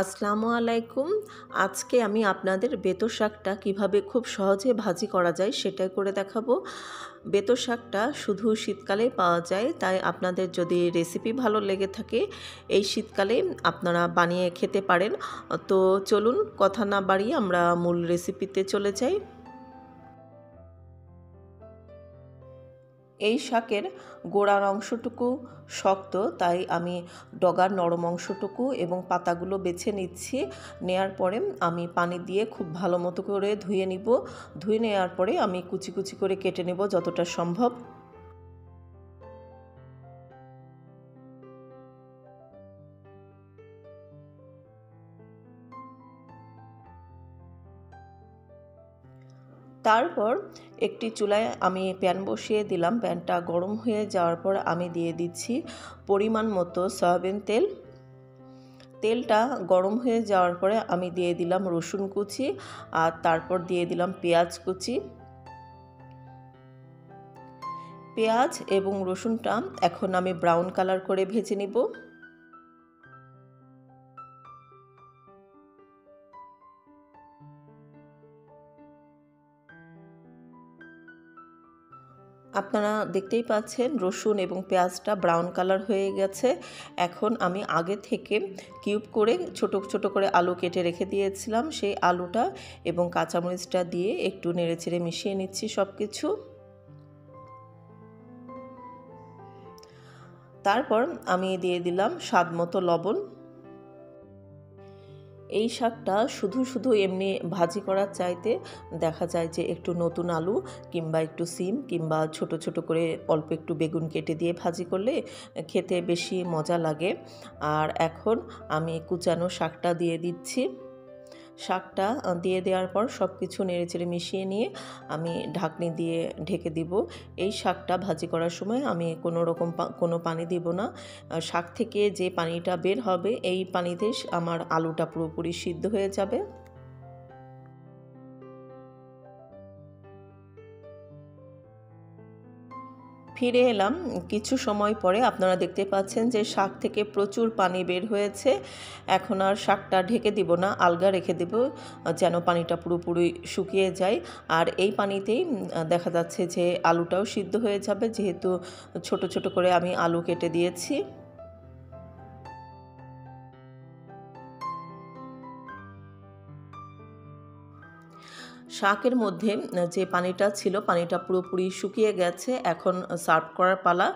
আসসালামু আলাইকুম। আজকে আমি আপনাদের বেতো শাকটা কিভাবে খুব সহজে ভাজি করা যায় সেটাই করে দেখাবো। বেতো শাকটা শুধু শীতকালেই পাওয়া যায়, তাই আপনাদের যদি রেসিপি ভালো লেগে থাকে এই শীতকালে আপনারা বানিয়ে খেতে পারেন। তো চলুন কথা না বাড়িয়ে আমরা মূল রেসিপিতে চলে যাই। এই শাকের গোড়ার অংশটুকু শক্ত, তাই আমি ডগার নরম অংশটুকু এবং পাতাগুলো বেছে নিচ্ছি। নেয়ার পরে আমি পানি দিয়ে খুব ভালো মতো করে ধুয়ে নিব। ধুয়ে নেওয়ার পরে আমি কুচি কুচি করে কেটে নেব যতটা সম্ভব। তারপর একটি চুলায় আমি প্যান বসিয়ে দিলাম। প্যানটা গরম হয়ে যাওয়ার পর আমি দিয়ে দিচ্ছি পরিমাণ মতো সয়াবিন তেল। তেলটা গরম হয়ে যাওয়ার পরে আমি দিয়ে দিলাম রসুন কুচি, আর তারপর দিয়ে দিলাম পেঁয়াজ কুচি। পেঁয়াজ এবং রসুনটা এখন আমি ব্রাউন কালার করে ভেজে নিব। আপনারা দেখতেই পাচ্ছেন রসুন এবং পেঁয়াজটা ব্রাউন কালার হয়ে গেছে। এখন আমি আগে থেকে কিউব করে ছোট ছোট করে আলু কেটে রেখে দিয়েছিলাম, সেই আলুটা এবং কাঁচামরিচটা দিয়ে একটু নেড়েচেড়ে মিশিয়ে নিচ্ছি সব কিছু। তারপর আমি দিয়ে দিলাম স্বাদ মতো লবণ। এই শাকটা শুধু শুধু এমনি ভাজি করার চাইতে দেখা যায় যে একটু নতুন আলু কিংবা একটু সিম কিংবা ছোট ছোট করে অল্প একটু বেগুন কেটে দিয়ে ভাজি করলে খেতে বেশি মজা লাগে। আর এখন আমি কুচানো শাকটা দিয়ে দিচ্ছি। শাকটা দিয়ে দেওয়ার পর সব কিছু নেড়েচেড়ে মিশিয়ে নিয়ে আমি ঢাকনি দিয়ে ঢেকে দিব। এই শাকটা ভাজি করার সময় আমি কোনো রকম কোনো পানি দিব না। শাক থেকে যে পানিটা বের হবে এই পানিতে আমার আলুটা পুরোপুরি সিদ্ধ হয়ে যাবে। ফিরে এলাম কিছু সময় পরে। আপনারা দেখতে পাচ্ছেন যে শাক থেকে প্রচুর পানি বের হয়েছে। এখন আর শাকটা ঢেকে দিব না, আলগা রেখে দেব যেন পানিটা পুরোপুরি শুকিয়ে যায়। আর এই পানিতেই দেখা যাচ্ছে যে আলুটাও সিদ্ধ হয়ে যাবে, যেহেতু ছোট ছোট করে আমি আলু কেটে দিয়েছি। শাকের মধ্যে যে পানিটা ছিল পানিটা পুরোপুরি শুকিয়ে গেছে। এখন সার্ভ করার পালা।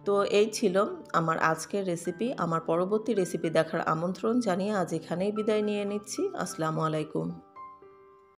তো এই ছিল আমার আজকের রেসিপি। আমার পরবর্তী রেসিপি দেখার আমন্ত্রণ জানিয়ে আজ এখানেই বিদায় নিয়ে নিচ্ছি। আসসালামু আলাইকুম।